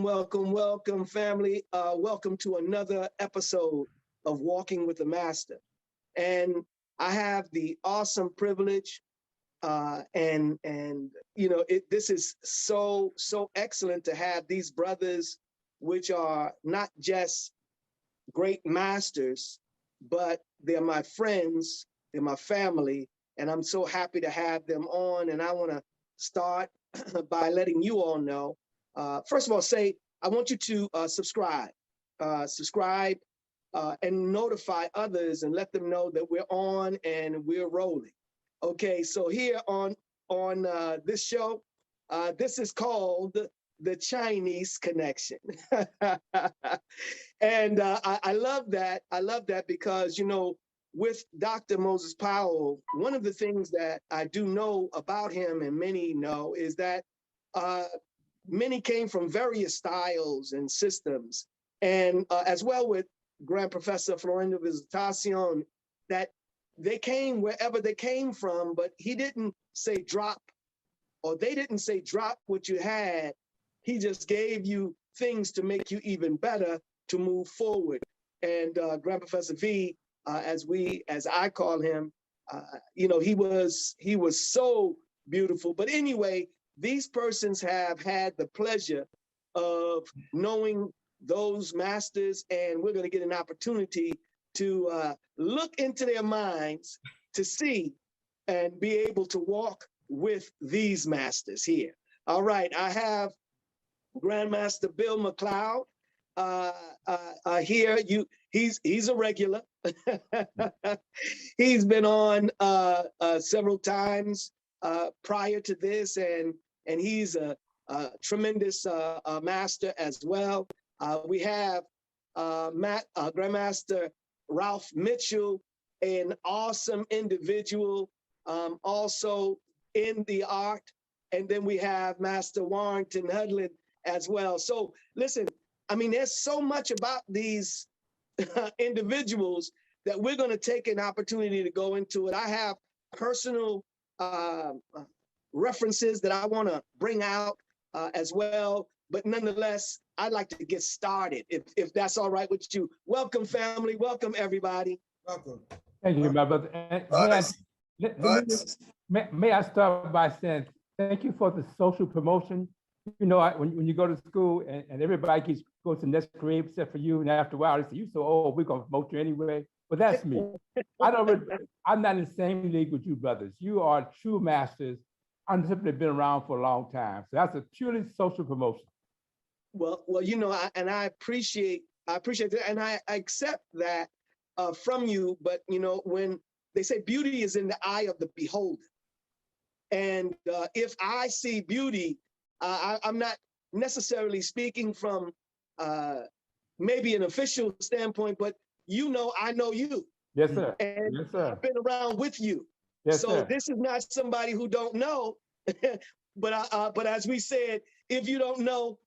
welcome, family. Welcome to another episode of Walking with the Master. And I have the awesome privilege, and this is so excellent to have these brothers, which are not just great masters, but they're my friends, they're my family, and I'm so happy to have them on. And I want to start by letting you all know. First of all, I want you to subscribe, and notify others and let them know that we're on and we're rolling. Okay, so here on this show, this is called the Chinese Connection. And I love that. I love that because, with Dr. Moses Powell, one of the things that I do know about him, and many know, is that many came from various styles and systems, and as well with Grand Professor Florindo Visitacion, that they came wherever they came from, but he didn't say drop, or they didn't say drop what you had. He just gave you things to make you even better to move forward. And Grand Professor V, as I call him, he was so beautiful. But anyway, these persons have had the pleasure of knowing those masters, and we're going to get an opportunity to look into their minds to see and be able to walk with these masters here. All right, I have Grandmaster Bill McCloud here. He's a regular. He's been on several times prior to this, and he's a tremendous master as well. We have Grandmaster Ralph Mitchell, an awesome individual, also in the art. And then we have Master Warrington Hudlin as well. So listen, I mean, there's so much about these individuals that we're going to take an opportunity to go into it. I have personal references that I want to bring out as well. But nonetheless, I'd like to get started, if that's all right with you. Welcome, family. Welcome, everybody. Welcome. Thank you, my brother. May I start by saying thank you for the social promotion. When you go to school and everybody goes to the next grade except for you, and after a while they say, "You so old, we're gonna promote you anyway." But that's me. I'm not in the same league with you brothers. You are true masters. I've simply been around for a long time. So that's a purely social promotion. Well, I appreciate that, and I accept that from you. But when they say beauty is in the eye of the beholder, and if I see beauty, I'm not necessarily speaking from maybe an official standpoint, but I know you. Yes, sir. And yes, sir. I've been around with you. Yes, so sir. This is not somebody who don't know, but as we said, if you don't know,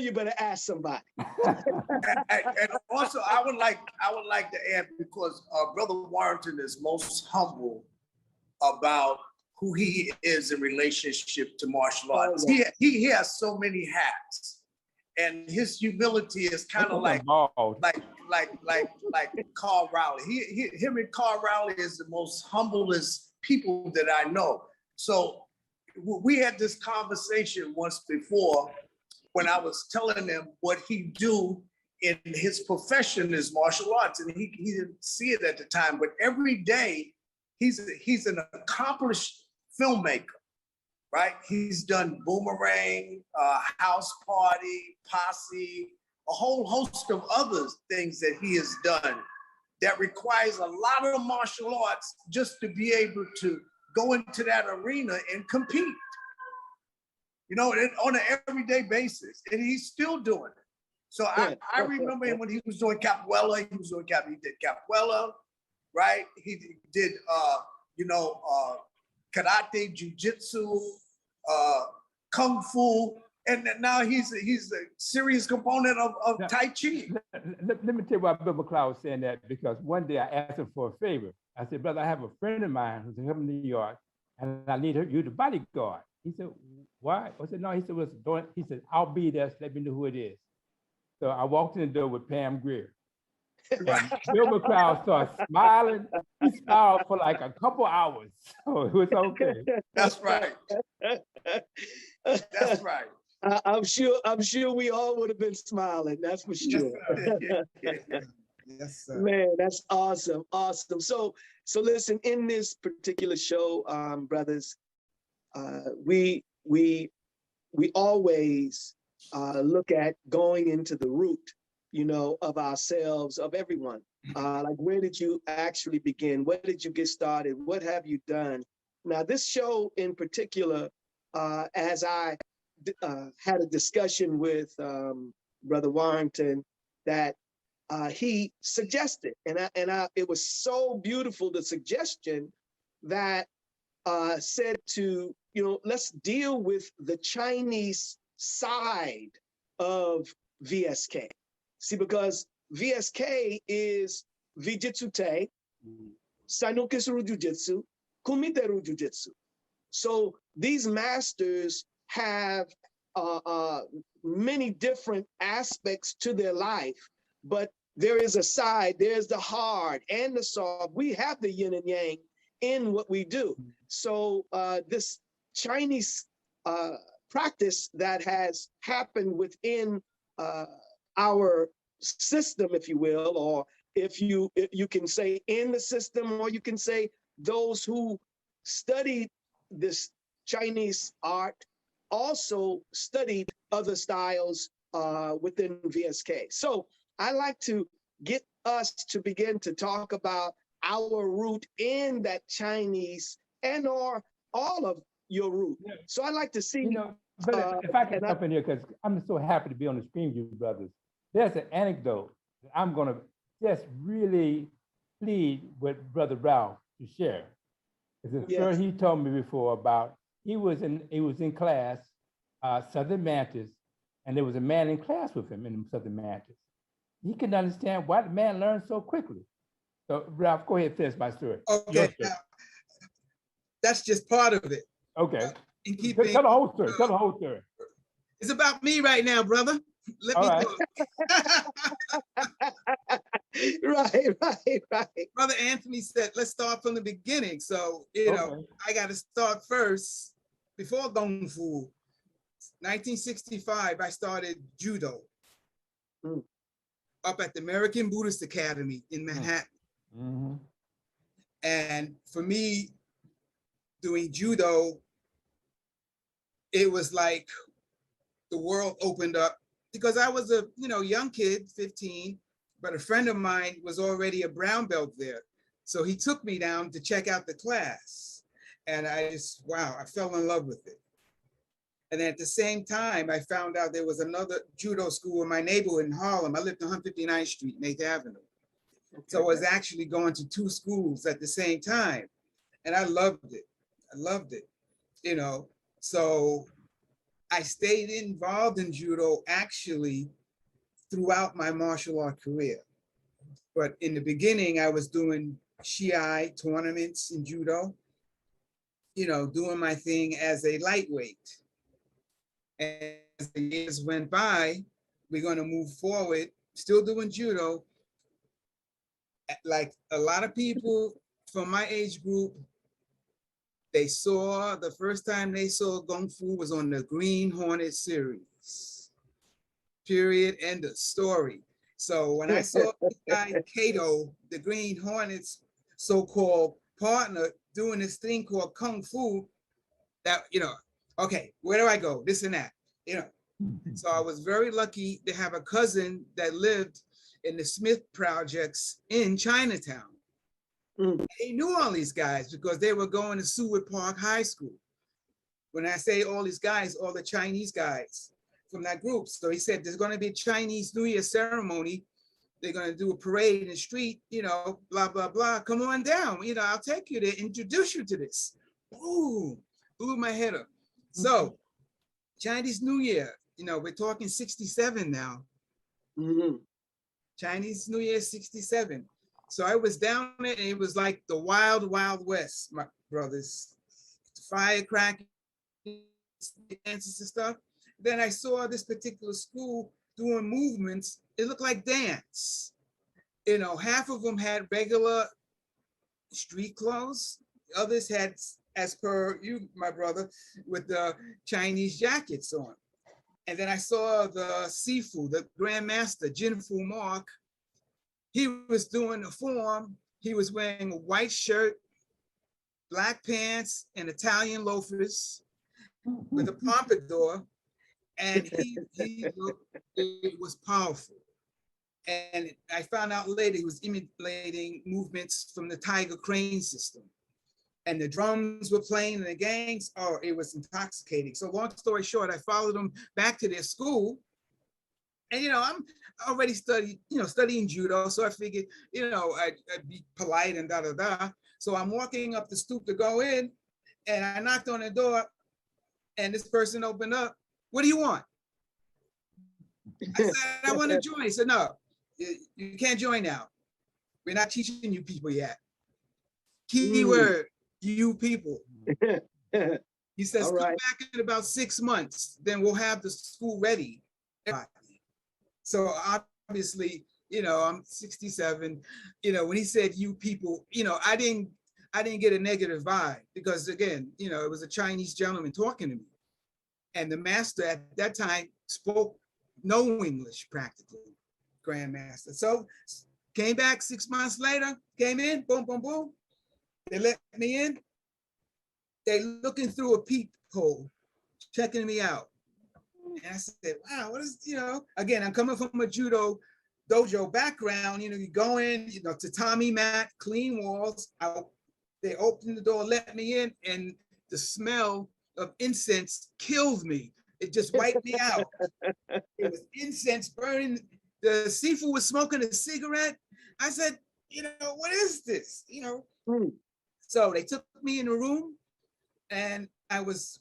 you better ask somebody. And also, I would like to add, because Brother Warrington is most humble about who he is in relationship to martial arts. Oh, yeah. He has so many hats, and his humility is kind of like Carl Rowley. Him and Carl Rowley is the most humblest people that I know. So we had this conversation once before when I was telling him what he do in his profession is martial arts, and he didn't see it at the time, but every day he's an accomplished filmmaker, right? He's done Boomerang, House Party, Posse, a whole host of other things that he has done that requires a lot of martial arts just to be able to go into that arena and compete. On an everyday basis, and he's still doing it. So I remember him when he was doing capoeira. He did capoeira, right? He did, karate, jiu-jitsu, kung fu, and now he's a serious component of Tai Chi. Let me tell you why Bill McCloud was saying that, because one day I asked him for a favor. I said, "Brother, I have a friend of mine who's in New York, and I need you the bodyguard. He said, why? I said, no. He said, he said, I'll be there. So let me know who it is. So I walked in the door with Pam Greer. And Bill McCloud started smiling. He smiled for like a couple hours. So it was okay. That's right. That's right. I'm sure we all would have been smiling. That's for sure. Yes, sir. Man, that's awesome. Awesome. So listen, in this particular show, brothers, we always look at going into the root, of ourselves, of everyone. Like, where did you actually begin? Where did you get started? What have you done? Now, this show in particular, as I had a discussion with Brother Warrington, that he suggested, and it was so beautiful, the suggestion that said to, let's deal with the Chinese side of VSK. See, because VSK is Vijitsu Te, Sainokisuru Jujitsu, Kumiteru Jujitsu. So these masters have many different aspects to their life, but there is a side, there's the hard and the soft. We have the yin and yang in what we do. So this Chinese practice that has happened within our system, if you will, or if you can say in the system, or you can say those who studied this Chinese art also studied other styles within VSK. So I like to get us to begin to talk about our root in that Chinese and or all of your root. Yeah. So I'd like to see. But if I can jump in here, because I'm so happy to be on the screen with you brothers. There's an anecdote that I'm going to just really plead with Brother Ralph to share. Yes. He told me before about he was in class, Southern Mantis, and there was a man in class with him in Southern Mantis. He couldn't understand why the man learned so quickly. So Ralph, go ahead, finish my story. Okay, now, that's just part of it. Okay. Tell the whole story. Tell the whole story. It's about me right now, brother. Let All me right. Right. Brother Anthony said, let's start from the beginning. So, I got to start first before Kung Fu. 1965, I started judo up at the American Buddhist Academy in Manhattan. Mm-hmm. And for me, doing judo, it was like the world opened up because I was a young kid, 15, but a friend of mine was already a brown belt there. So he took me down to check out the class. And I fell in love with it. And at the same time, I found out there was another judo school in my neighborhood in Harlem. I lived on 159th Street, 8th Avenue. Okay. So I was actually going to two schools at the same time. And I loved it. So I stayed involved in judo actually throughout my martial art career. But in the beginning, I was doing Shiai tournaments in judo, doing my thing as a lightweight. And as the years went by, we're going to move forward, still doing judo. Like a lot of people from my age group, the first time they saw Kung Fu was on the Green Hornet series. Period, end of story. So when I saw Kato, the Green Hornet's so-called partner, doing this thing called Kung Fu, that, okay, where do I go? This and that, So I was very lucky to have a cousin that lived in the Smith projects in Chinatown. He knew all these guys because they were going to Seward Park High School. When I say all these guys, all the Chinese guys from that group. So he said, there's going to be a Chinese New Year ceremony. They're going to do a parade in the street, blah, blah, blah. Come on down. I'll take you to introduce you to this. Ooh, blew my head up. So Chinese New Year, we're talking 67 now. Mm-hmm. Chinese New Year, 67. So I was down there and it was like the wild, wild west, my brothers. firecrackers, dances and stuff. Then I saw this particular school doing movements. It looked like dance. You know, half of them had regular street clothes. Others had, as per you, my brother, with the Chinese jackets on. And then I saw the Sifu, the Grand Master, Jin Fu Mark. He was doing the form. He was wearing a white shirt, black pants, and Italian loafers with a pompadour. And he looked, it was powerful. And I found out later he was emulating movements from the Tiger Crane system. And the drums were playing and the gangs, oh, it was intoxicating. So long story short, I followed them back to their school. And, you know, I'm already studying judo. So I figured, you know, I'd be polite and da, da, da. So I'm walking up the stoop to go in and I knocked on the door and this person opened up. What do you want? I said, I want to join. He said, no, you can't join now. We're not teaching you people yet. Key word, you people. He says, come back in about 6 months, then we'll have the school ready. So obviously, you know, I'm 67. You know, when he said you people, you know, I didn't get a negative vibe because again, you know, it was a Chinese gentleman talking to me. And the master at that time spoke no English practically, Grandmaster. So came back 6 months later, came in, boom, boom, boom. They let me in. They looking through a peephole, checking me out. And I said, wow, what is, you know, again, I'm coming from a judo dojo background, you know, you go in, you know, tatami mat, clean walls. They opened the door, let me in, and the smell of incense killed me. It just wiped me out. It was incense burning. The Sifu was smoking a cigarette. I said, you know, what is this? You know, so they took me in a room and I was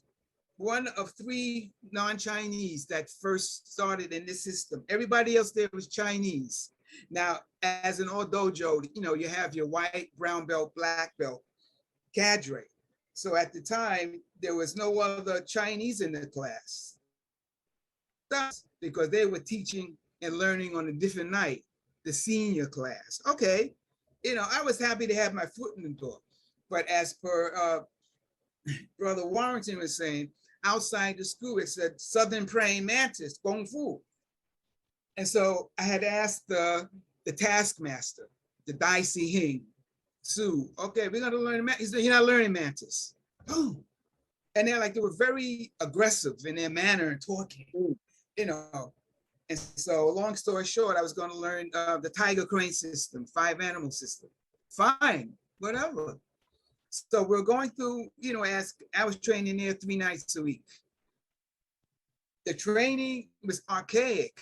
one of 3 non-Chinese that first started in this system. Everybody else there was Chinese. Now, as an old dojo, you know, you have your white, brown belt, black belt, cadre. So at the time, there was no other Chinese in the class. That's because they were teaching and learning on a different night, the senior class. Okay, you know, I was happy to have my foot in the door. But as per Brother Warrington was saying, outside the school, it said Southern Praying Mantis, Kung Fu. And so I had asked the taskmaster, the Dai Si Hing, Sue, okay, we're gonna learn Mantis. He said, you're not learning Mantis. Boom. And they were very aggressive in their manner and talking, you know. And so long story short, I was gonna learn the Tiger Crane system, 5 animal system. Fine, whatever. So we're going through, you know, as I was training there 3 nights a week. The training was archaic.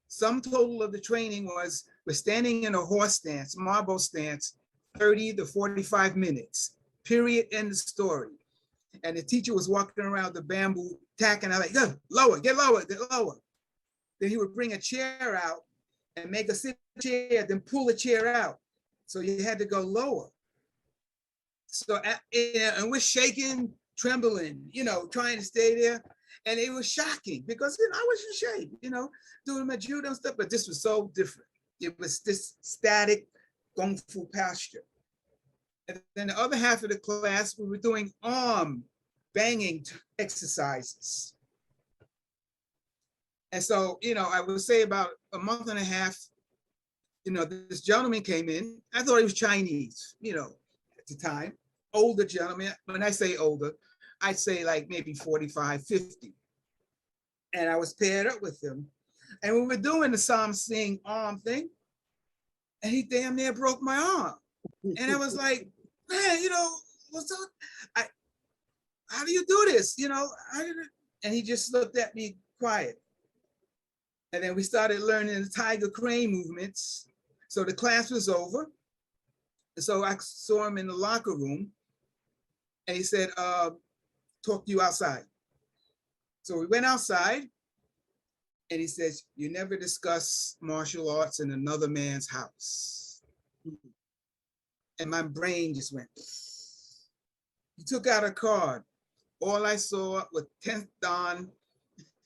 Sum total of the training was we're standing in a horse stance, marble stance, 30 to 45 minutes, period, end of story. And the teacher was walking around the bamboo tacking. I was like, go, lower, get lower, get lower. Then he would bring a chair out and make a sit chair, then pull a chair out. So you had to go lower. So, and we're shaking, trembling, you know, trying to stay there. And it was shocking because, you know, I was in shape, you know, doing my judo and stuff, but this was so different. It was this static Kung Fu posture. And then the other half of the class, we were doing arm banging exercises. And so, you know, I would say about a month and a half, you know, this gentleman came in. I thought he was Chinese, you know, at the time. Older gentleman. When I say older, I'd say like maybe 45, 50. And I was paired up with him. And we were doing the Sam Sing arm thing. And he damn near broke my arm. And I was like, man, you know, what's up? How do you do this? You know, and he just looked at me quiet. And then we started learning the Tiger Crane movements. So the class was over. And so I saw him in the locker room. And he said, talk to you outside. So we went outside. And he says, you never discuss martial arts in another man's house. And my brain just went. He took out a card. all I saw was 10th Dan,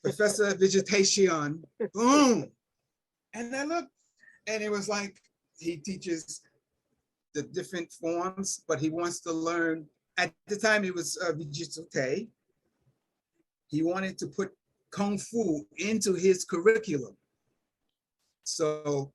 Professor Vegetation, boom. And I looked, and it was like he teaches the different forms, but he wants to learn. At the time, it was Vijitsu. He wanted to put Kung Fu into his curriculum. So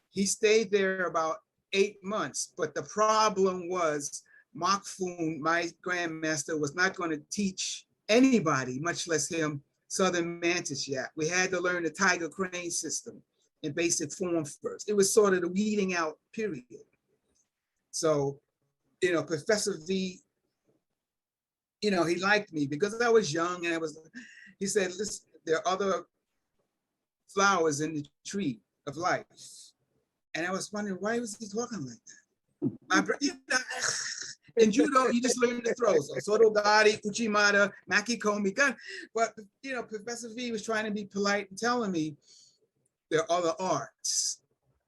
he stayed there about 8 months, but the problem was Mok Foon, my grandmaster, was not going to teach anybody, much less him, Southern Mantis yet. We had to learn the Tiger Crane system in basic form first. It was sort of the weeding out period. So, you know, Professor V, you know, he liked me because I was young, and he said, listen, there are other flowers in the tree of life. And I was wondering, why was he talking like that? You know, in judo, you just learn the throws. So Sotogari, Uchimata, Makikomi, but you know, Professor V was trying to be polite and telling me there are other arts.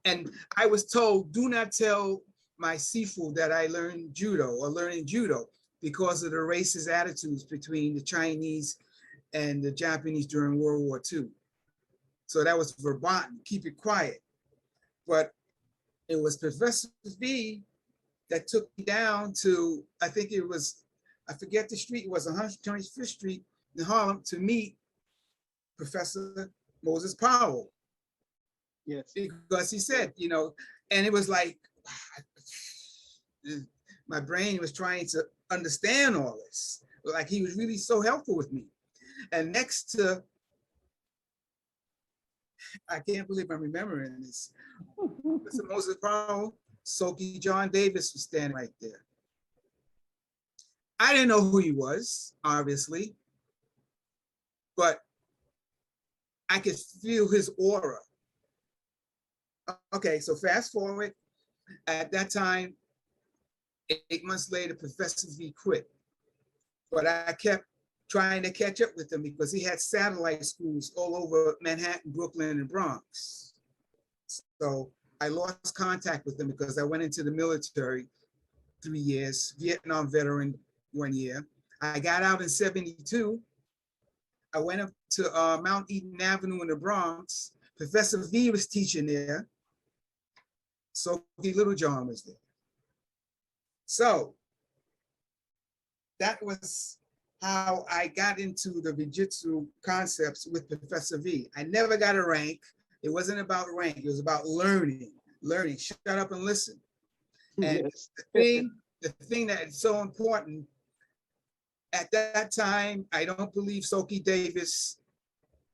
And I was told, do not tell my sifu that I learned judo or learning judo because of the racist attitudes between the Chinese and the Japanese during World War II. So that was verboten, keep it quiet. But it was Professor V that took me down to, I think it was, I forget the street, it was 125th Street in Harlem to meet Professor Moses Powell. Yes. Because he said, you know, and it was like, my brain was trying to understand all this. Like he was really so helpful with me. And next to, I can't believe I'm remembering this. Mr. Moses Powell, Soki John Davis was standing right there. I didn't know who he was, obviously, but I could feel his aura. Okay, so fast forward. At that time, 8 months later, Professor V quit. But I kept trying to catch up with him because he had satellite schools all over Manhattan, Brooklyn, and Bronx. So I lost contact with him because I went into the military 3 years, Vietnam veteran 1 year. I got out in 72. I went up to Mount Eden Avenue in the Bronx. Professor V was teaching there. Sophie Littlejohn was there. So that was how I got into the Jiu-Jitsu concepts with Professor V. I never got a rank. It wasn't about rank. It was about learning. Shut up and listen. And Yes. the thing that is so important, at that time, I don't believe Soki Davis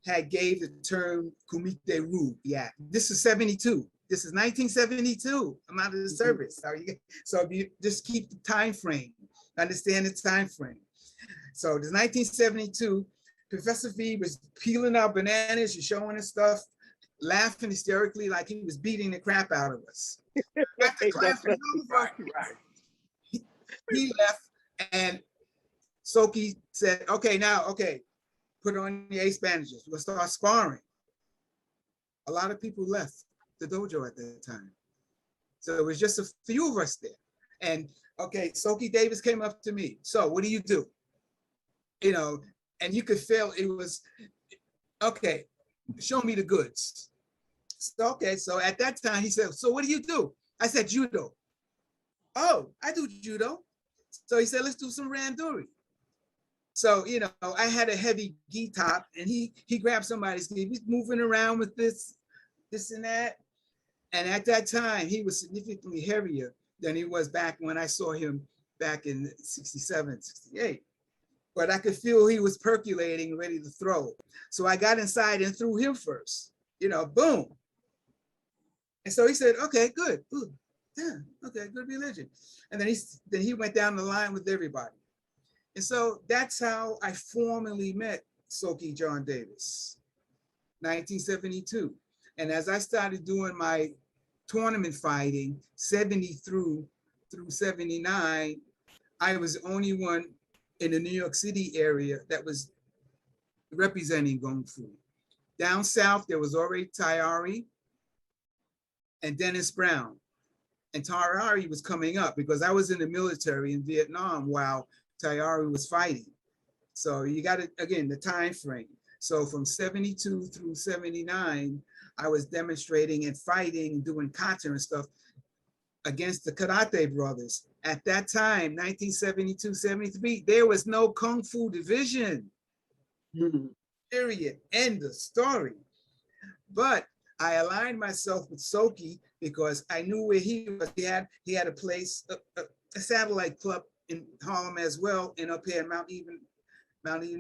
had gave the term Kumite Ru yet. This is 72. This is 1972. I'm out of the service. So if you just keep the time frame, understand the time frame. So this 1972, Professor V was peeling out bananas and showing us stuff, laughing hysterically like he was beating the crap out of us. After class was over, he left, and Soki said, okay, put on the ace bandages. We'll start sparring. A lot of people left the dojo at that time. So it was just a few of us there. And okay, Soki Davis came up to me. So what do you do? You know, and you could feel it was, okay, show me the goods. So, okay, so at that time he said, so what do you do? I said, judo. Oh, I do judo. So he said, let's do some randori. So, you know, I had a heavy gi top, and he grabbed somebody's gi. He's moving around with this and that. And at that time, he was significantly heavier than he was back when I saw him back in 67, 68. But I could feel he was percolating, ready to throw. So I got inside and threw him first, you know, boom. And so he said, okay, good. Ooh, yeah, okay, good religion. And then he went down the line with everybody. And so that's how I formally met Soki John Davis, 1972. And as I started doing my tournament fighting, 70 through 79, I was the only one in the New York City area that was representing Kung Fu. Down south, there was already Tayari and Dennis Brown. And Tayari was coming up because I was in the military in Vietnam while Tayari was fighting. So you got it again, the time frame. So from 72 through 79, I was demonstrating and fighting and doing kata and stuff against the karate brothers. At that time, 1972, 73, there was no Kung Fu division. Mhm. Period. End of story. But I aligned myself with Soki because I knew where he was. He had a place, a satellite club in Harlem as well, and up here in Mount Eden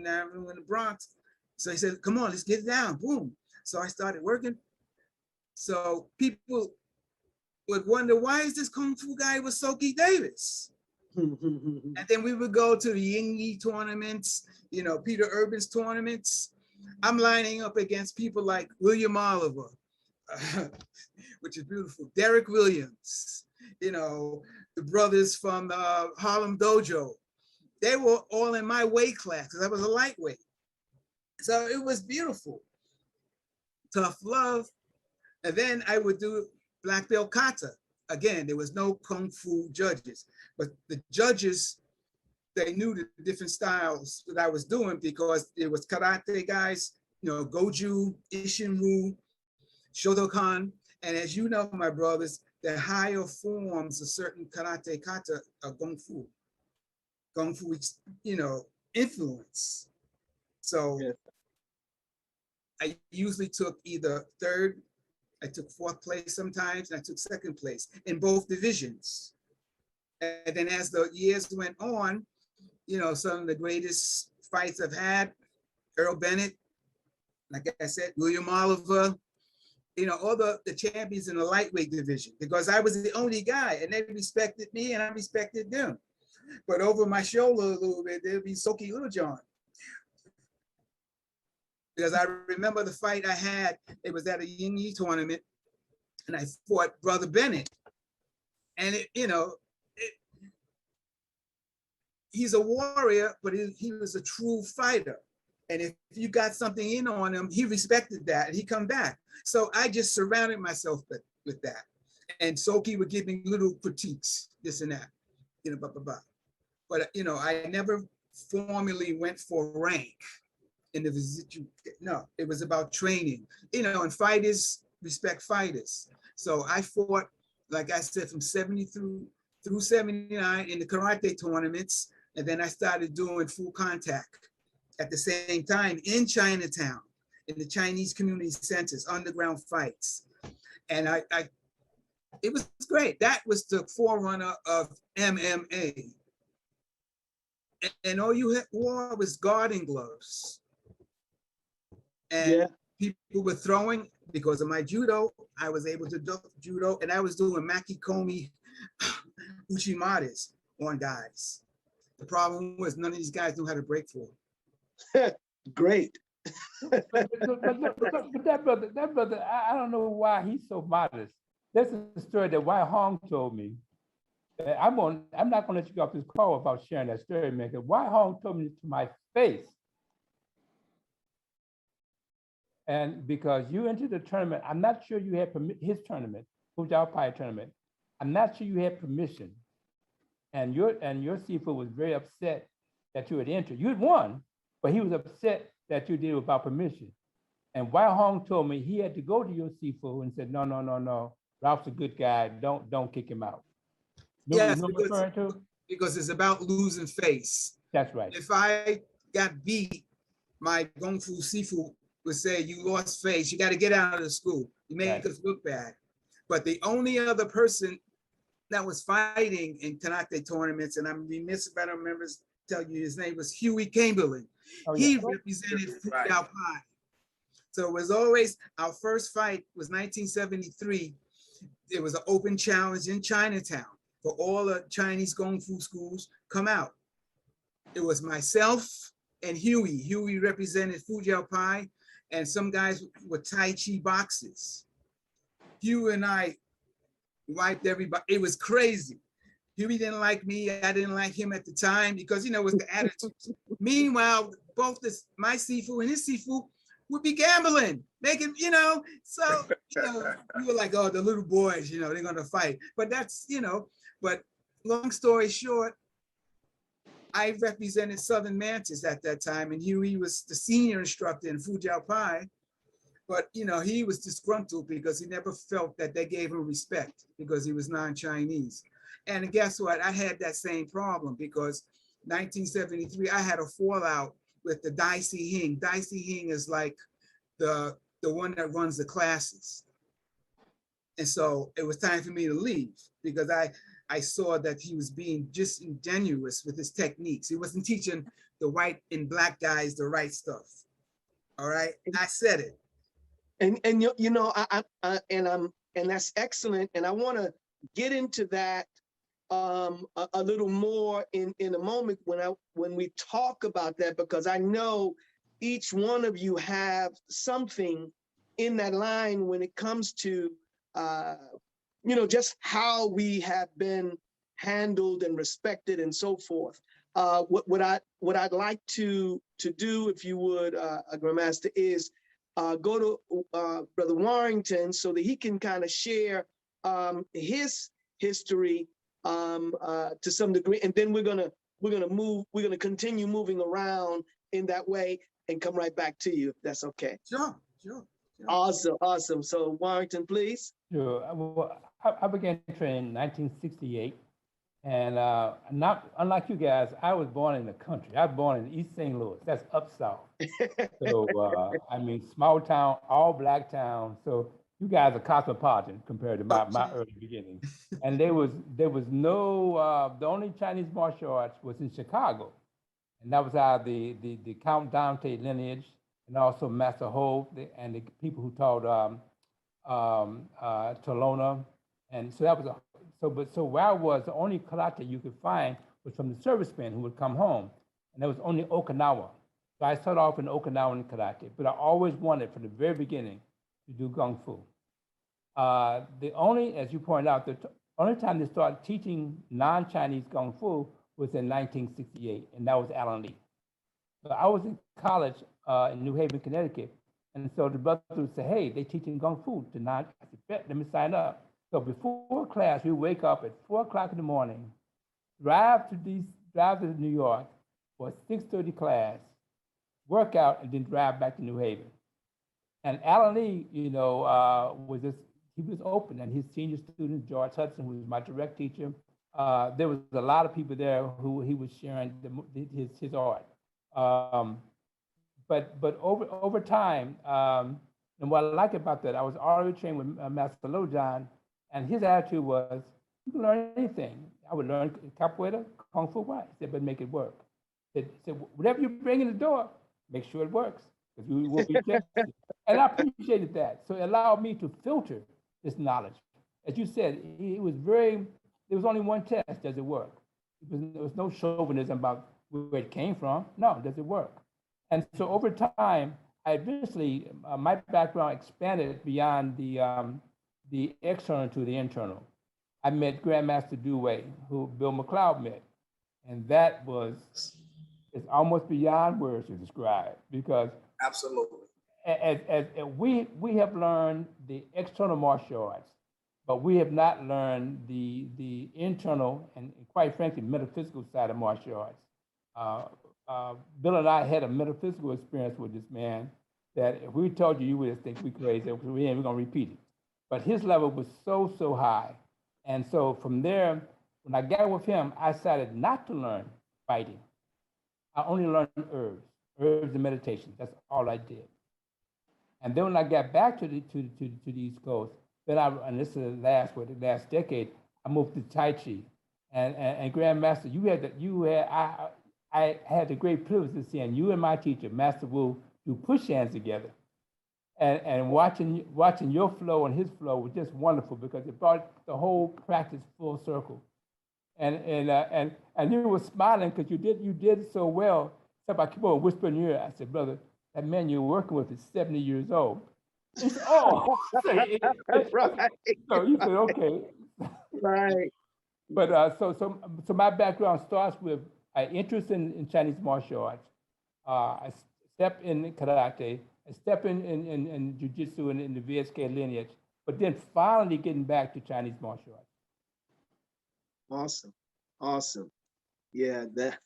Avenue in the Bronx. So he said, come on, let's get down. Boom. So I started working. So people would wonder, why is this Kung Fu guy with Soki Davis? And then we would go to the Ying Yi tournaments, you know, Peter Urban's tournaments. I'm lining up against people like William Oliver, which is beautiful, Derek Williams, you know, the brothers from the Harlem Dojo. They were all in my weight class because I was a lightweight. So it was beautiful. Tough love. And then I would do black belt kata. Again, there was no Kung Fu judges, but the judges, they knew the different styles that I was doing because there was karate guys, you know, Goju, Ishinru, Shotokan. And as you know, my brothers, the higher forms of certain karate kata are Kung Fu. Kung Fu, you know, influence. So Yeah. I usually took either third, I took fourth place sometimes, and I took second place in both divisions. And then as the years went on, you know, some of the greatest fights I've had, Earl Bennett, like I said, William Oliver, you know, all the champions in the lightweight division, because I was the only guy and they respected me and I respected them. But over my shoulder a little bit, there'd be Soki Littlejohn. Because I remember the fight I had, it was at a Ying Yi tournament, and I fought Brother Bennett. And it, you know, he's a warrior, but he was a true fighter. And if you got something in on him, he respected that and he come back. So I just surrounded myself with that. And Soki would give me little critiques, this and that, you know, blah, blah, blah. But, you know, I never formally went for rank in the visit. No, it was about training, you know, and fighters respect fighters. So I fought, like I said, from 70 through 79 in the karate tournaments. And then I started doing full contact at the same time in Chinatown, in the Chinese community centers, underground fights. And it was great. That was the forerunner of MMA. And all you wore was garden gloves. And Yeah. people were throwing, because of my judo, I was able to do judo, and I was doing makikomi uchimadas on guys. The problem was none of these guys knew how to break for. Great. But that brother, I don't know why he's so modest. That's a story that Wai Hong told me. I'm not gonna let you go off this call without sharing that story, man. Because Wai Hong told me to my face. And because you entered the tournament, I'm not sure you had his tournament, Fujao Pai tournament. I'm not sure you had permission. And your Sifu was very upset that you had entered. You had won, but he was upset that you did it without permission. And Wai Hong told me he had to go to your Sifu and said, no. Ralph's a good guy. Don't kick him out. Yes, because it's about losing face. That's right. If I got beat, my Kung Fu Sifu would say, you lost face, you got to get out of the school. You make us look bad. But the only other person that was fighting in karate tournaments, and I'm remiss if I don't remember tell you his name, was Huey Chamberlain. Oh, yeah. He represented Fujao Pai. So it was always, our first fight was 1973. It was an open challenge in Chinatown for all the Chinese Kung Fu schools come out. It was myself and Huey. Huey represented Fujao Pai, and some guys were Tai Chi boxers. Huey and I wiped everybody. It was crazy. Huey didn't like me. I didn't like him at the time because, you know, it was the attitude. Meanwhile, both my Sifu and his Sifu would be gambling, making, you know, so, you know, we were like, oh, the little boys, you know, they're going to fight. But that's, you know, but long story short, I represented Southern Mantis at that time, and Huey was the senior instructor in Fujiao Pai. But he was disgruntled because he never felt that they gave him respect because he was non-Chinese. And guess what? I had that same problem because 1973, I had a fallout with the Dai Si Hing. Dai Si Hing is like the one that runs the classes. And so it was time for me to leave because I saw that he was being disingenuous with his techniques. He wasn't teaching the white and black guys the right stuff. All right, I said it. And that's excellent. And I want to get into that a little more in a moment when we talk about that, because I know each one of you have something in that line when it comes to just how we have been handled and respected and so forth. What I'd like to do, if you would, Grandmaster, is go to Brother Warrington so that he can kind of share his history to some degree, and then we're gonna continue moving around in that way and come right back to you if that's okay. Sure. Awesome. So Warrington, please. Sure. Well, I began training in 1968, and not unlike you guys, I was born in the country. I was born in East St. Louis. That's up south. So I mean, small town, all black town. So you guys are cosmopolitan compared to my early beginnings. And there was no the only Chinese martial arts was in Chicago, and that was out of the Count Dante lineage, and also Master Ho and the people who taught Tolona. And so that was so where I was, the only karate you could find was from the servicemen who would come home, and that was only Okinawa. So I started off in Okinawan karate, but I always wanted from the very beginning to do Kung Fu. The only, as you pointed out, the only time they started teaching non-Chinese Kung Fu was in 1968, and that was Alan Lee. So I was in college in New Haven, Connecticut, and so the brother would say, hey, they teaching Kung Fu to non, I said, bet, let me sign up. So before class, we wake up at 4 o'clock in the morning, drive to New York for a 6:30 class, work out, and then drive back to New Haven. And Alan Lee, he was open, and his senior student, George Hudson, who was my direct teacher, there was a lot of people there who he was sharing his art. But over time, and what I like about that, I was already trained with Master Lo John, and his attitude was, you can learn anything. I would learn capoeira, Kung Fu, why? He said, but make it work. He said, whatever you bring in the door, make sure it works, because you will be tested. And I appreciated that. So it allowed me to filter this knowledge. As you said, there was only one test, does it work? There was no chauvinism about where it came from. No, does it work? And so over time, I eventually, my background expanded beyond the external to the internal. I met Grandmaster Dewey, who Bill McCloud met. And that it's almost beyond words to describe, because Absolutely. as we have learned the external martial arts, but we have not learned the internal and quite frankly, metaphysical side of martial arts. Bill and I had a metaphysical experience with this man that if we told you, you would just think we crazy. We ain't gonna repeat it. But his level was so high. And so from there, when I got with him, I decided not to learn fighting. I only learned herbs and meditation. That's all I did. And then when I got back to the East Coast, then and this is the last decade, I moved to Tai Chi. And Grandmaster, I had the great privilege of seeing you and my teacher, Master Wu, do push hands together. And watching your flow and his flow was just wonderful, because it brought the whole practice full circle. And you were smiling because you did so well. Except I keep on whispering in your ear. I said, brother, that man you're working with is 70 years old. He said, oh, right. So you said, okay. Right. But so my background starts with an interest in Chinese martial arts. I step in karate, I step in jiu-jitsu and in the VSK lineage, but then finally getting back to Chinese martial arts. Awesome. Yeah, that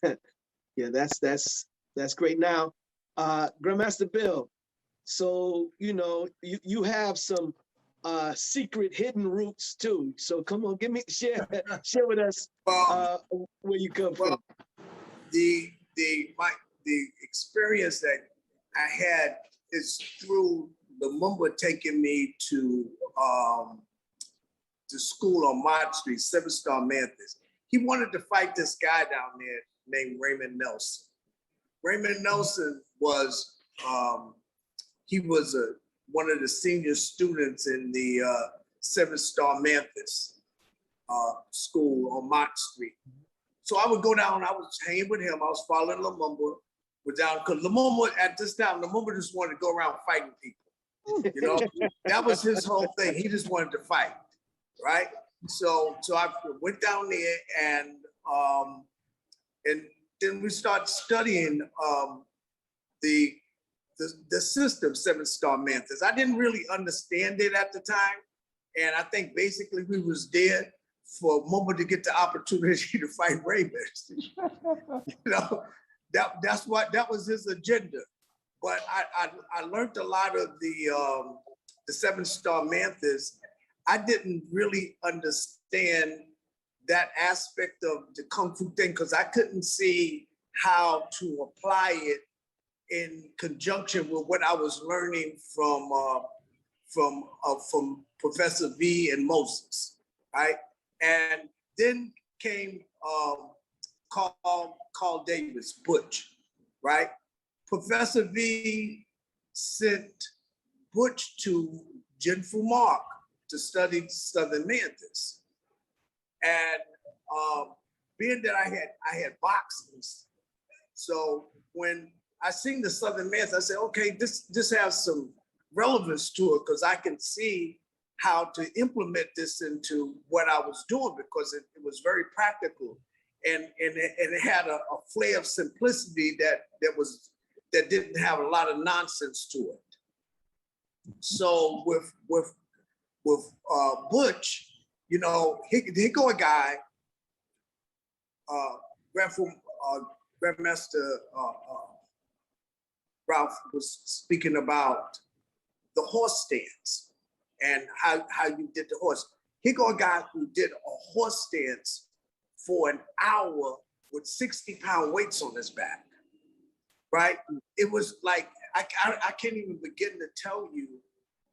yeah, that's great. Now, Grandmaster Bill, so you have some secret hidden roots too. So come on, share with us Well, where you come well, from. the experience that I had is through Lumumba taking me to school on Mott Street, 7-Star Manthus. He wanted to fight this guy down there named Raymond Nelson. Raymond Nelson was one of the senior students in the 7-Star Manthus school on Mott Street. So I would go down, I was hanging with him, I was following Lumumba, because Lumumba at this time, Lumumba just wanted to go around fighting people. That was his whole thing. He just wanted to fight, right? So I went down there and then we started studying the system 7-Star Manthus. I didn't really understand it at the time. And I think basically we was there for Lumumba to get the opportunity to fight Raymond. That was his agenda. But I learned a lot of the 7-Star Manthus. I didn't really understand that aspect of the Kung Fu thing because I couldn't see how to apply it in conjunction with what I was learning from Professor V and Moses, right? And then came Carl Davis, Butch, right? Professor V sent Butch to Jin Fu Mark to study Southern Manthus. And being that I had boxers, so when I seen the Southern Manthus, I said, okay, this has some relevance to it because I can see how to implement this into what I was doing because it was very practical and it had a flair of simplicity that didn't have a lot of nonsense to it. So with Butch, he go a guy, Grandmaster Ralph was speaking about the horse stance and how you did the horse. He got a guy who did a horse stance for an hour with 60-pound weights on his back, right? It was like, I can't even begin to tell you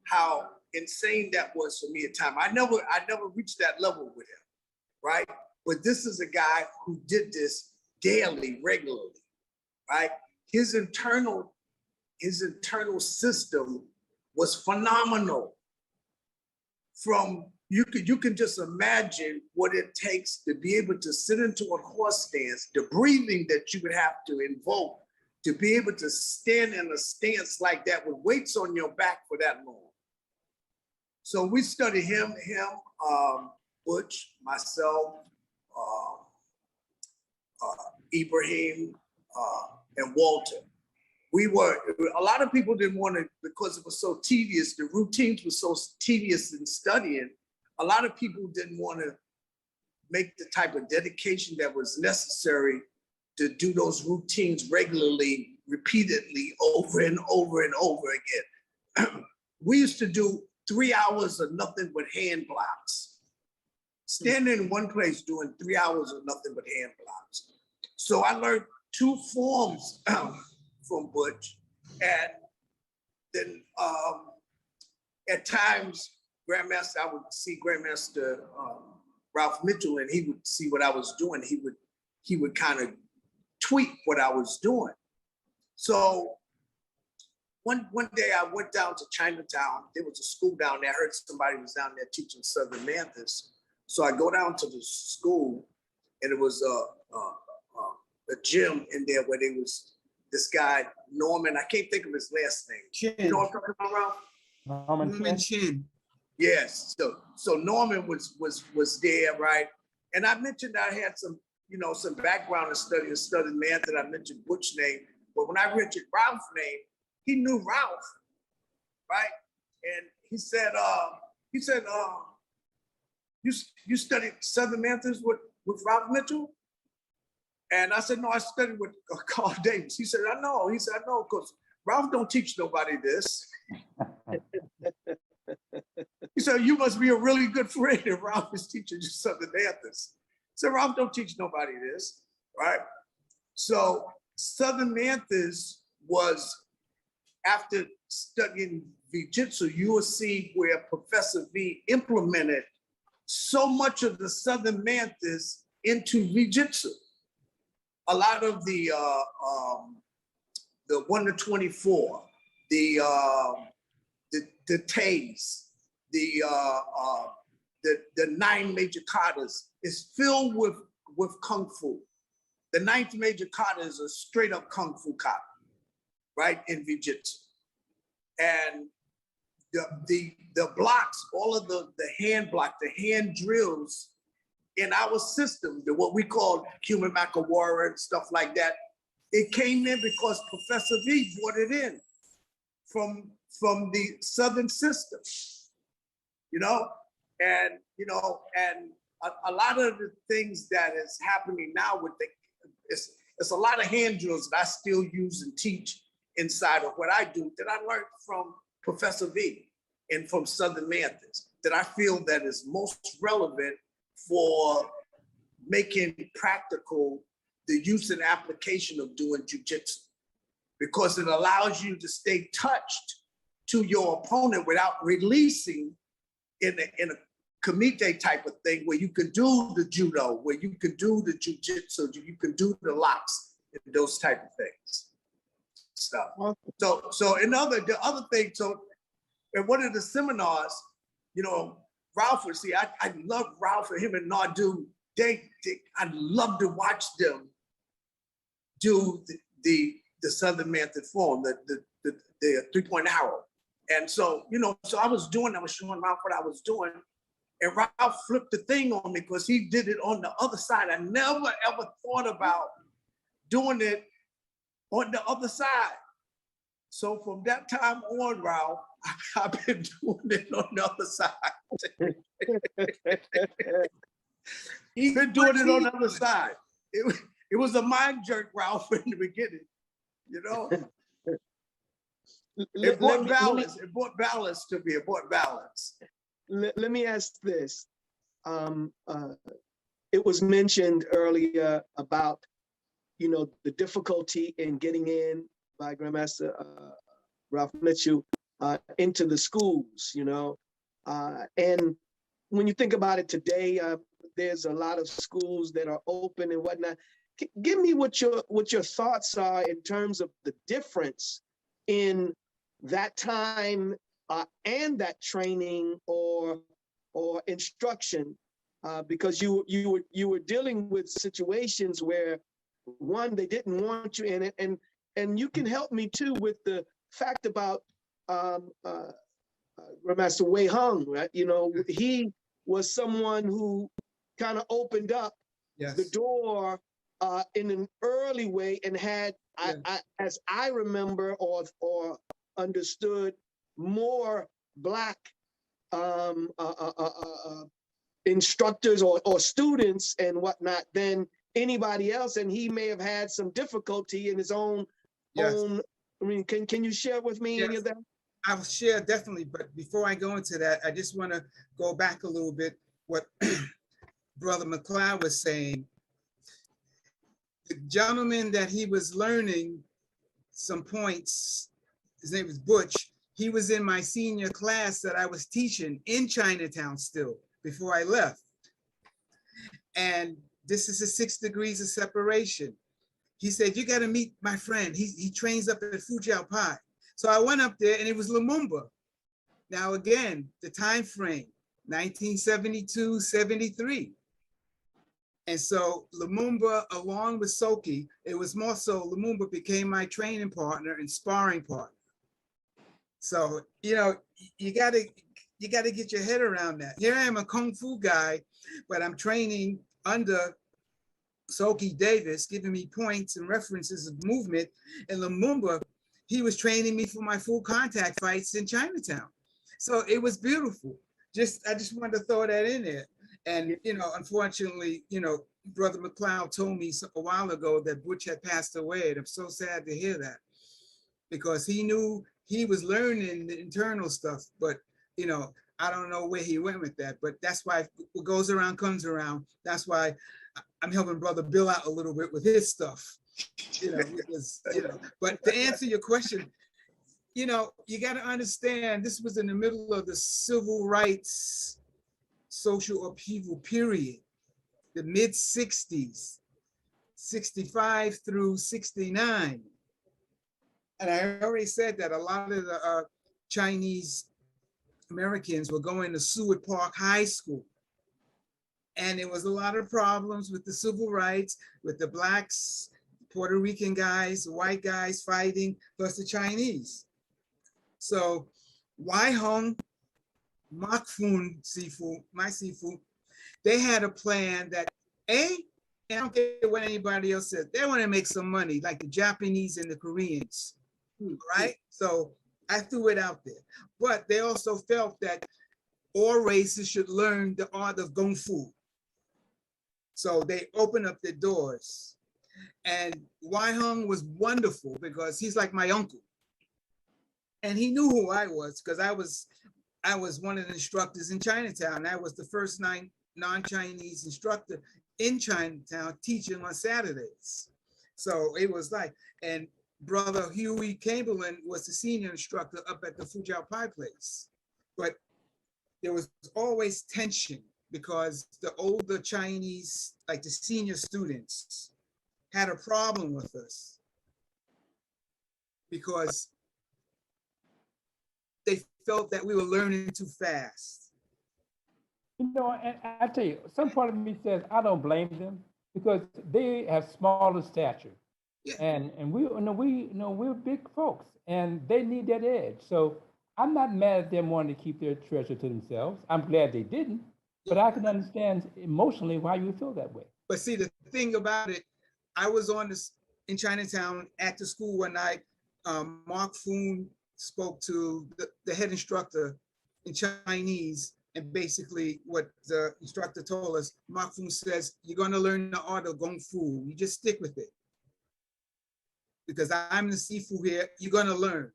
how insane that was for me at the time. I never reached that level with him, right? But this is a guy who did this daily, regularly, right? His internal system was phenomenal. You can just imagine what it takes to be able to sit into a horse stance, the breathing that you would have to invoke to be able to stand in a stance like that with weights on your back for that long. So we studied him, Butch, myself, Ibrahim, and Walter. A lot of people didn't want to, because it was so tedious, the routines were so tedious in studying, a lot of people didn't want to make the type of dedication that was necessary to do those routines regularly, repeatedly, over and over and over again. We used to do 3 hours of nothing but hand blocks. Standing in one place doing 3 hours of nothing but hand blocks. So I learned 2 forms from Butch. And then at times, I would see Grandmaster Ralph Mitchell and he would see what I was doing. He would kind of tweak what I was doing. So one day I went down to Chinatown. There was a school down there. I heard somebody was down there teaching Southern Manthus. So I go down to the school and it was a gym in there where there was this guy, Norman, I can't think of his last name. Chin. You know what I'm talking about, Ralph? Norman Chin. Yes. So Norman was there, right? And I mentioned I had some background in studying Manthus. I mentioned Butch's name, but when I mentioned Ralph's name, he knew Ralph, right? And he said, you studied Southern Manthus with Ralph Mitchell? And I said, no, I studied with Carl Davis. He said, I know. He said, I know, because Ralph don't teach nobody this. He said, you must be a really good friend if Ralph is teaching you Southern Anthers. So Ralph don't teach nobody this, right? So Southern Anthers was, after studying Vijitsu, you will see where Professor V implemented so much of the Southern Manthas into Vijitsu. A lot of the 1 to 24, the Tays, the 9 major katas is filled with Kung Fu. The 9th major kata is a straight up Kung Fu kata, right, in Vijitsu. And the blocks, all of the hand block, the hand drills in our system, what we call human Makawara and stuff like that, it came in because Professor V brought it in from the Southern system, you know? And, you know, and a lot of the things that is happening now with it's a lot of hand drills that I still use and teach inside of what I do that I learned from Professor V and from Southern Manthas that I feel that is most relevant for making practical the use and application of doing jujitsu, because it allows you to stay touched to your opponent without releasing in a kumite type of thing where you can do the judo, where you can do the jujitsu, you can do the locks and those type of things. Stuff. So the other thing, so in one of the seminars, you know, Ralph would see, I love Ralph and him and Nadu. I'd love to watch them do the Southern Method form, the 3-point arrow. And so, you know, so I was showing Ralph what I was doing, and Ralph flipped the thing on me because he did it on the other side. I never ever thought about doing it on the other side. So from that time on, Ralph, I've been doing it on the other side. He's been doing it on the other side. It was a mind jerk, Ralph, in the beginning, you know? It brought balance. It brought balance to me. It brought balance. Let me ask this. It was mentioned earlier about, you know, the difficulty in getting in by Grandmaster Ralph Mitchell into the schools, you know. And when you think about it today, there's a lot of schools that are open and whatnot. Give me what your thoughts are in terms of the difference in that time and that training or instruction, because you were dealing with situations where, one, they didn't want you in it, and you can help me too with the fact about Grandmaster Wei Hung, right? You know, he was someone who kind of opened up the door in an early way and had, as I remember or understood, more Black instructors or students and whatnot than anybody else, and he may have had some difficulty in his own. I mean, can you share with me any of that? I'll share definitely, but before I go into that, I just want to go back a little bit. What Brother McCloud was saying, the gentleman that he was learning some points, his name was Butch. He was in my senior class that I was teaching in Chinatown still before I left. And this is the 6 degrees of separation. He said, you got to meet my friend. He trains up at Fujiao Pai. So I went up there and it was Lumumba. Now again, the time frame, 1972, 73. And so Lumumba, along with Soki, it was more so Lumumba became my training partner and sparring partner. So, you know, you gotta get your head around that. Here I am, a Kung Fu guy, but I'm training under Soki Davis, giving me points and references of movement. And Lumumba, he was training me for my full contact fights in Chinatown. So it was beautiful. I just wanted to throw that in there. And, you know, unfortunately, you know, Brother McCloud told me a while ago that Butch had passed away, and I'm so sad to hear that, because he knew he was learning the internal stuff, but you know, I don't know where he went with that. But that's why what goes around comes around. That's why I'm helping Brother Bill out a little bit with his stuff, you know, because, you know. But to answer your question, you know, you got to understand this was in the middle of the civil rights social upheaval period, the mid 60s, 65 through 69. And I already said that a lot of the Chinese Americans were going to Seward Park High School. And there was a lot of problems with the civil rights, with the blacks, Puerto Rican guys, white guys fighting, plus the Chinese. So Wai Hung, Mak Foon Sifu, my Sifu, they had a plan that, and I don't care what anybody else says, they want to make some money, like the Japanese and the Koreans, right? So I threw it out there. But they also felt that all races should learn the art of Kung Fu. So they opened up their doors. And Wai Hung was wonderful because he's like my uncle. And he knew who I was because I was one of the instructors in Chinatown. I was the first non-Chinese instructor in Chinatown teaching on Saturdays. So it was like, and Brother Huey Chamberlain was the senior instructor up at the Fujao Pai place. But there was always tension because the older Chinese, like the senior students, had a problem with us because they felt that we were learning too fast. You know, and I tell you, some part of me says I don't blame them because they have smaller stature. Yeah. And we're big folks and they need that edge. So I'm not mad at them wanting to keep their treasure to themselves. I'm glad they didn't, but I can understand emotionally why you feel that way. But see, the thing about it, I was on this in Chinatown at the school one night. Mark Foon spoke to the head instructor in Chinese, and basically what the instructor told us, Mark Foon says, you're going to learn the art of Kung Fu. You just stick with it. Because I'm the Sifu here, you're going to learn.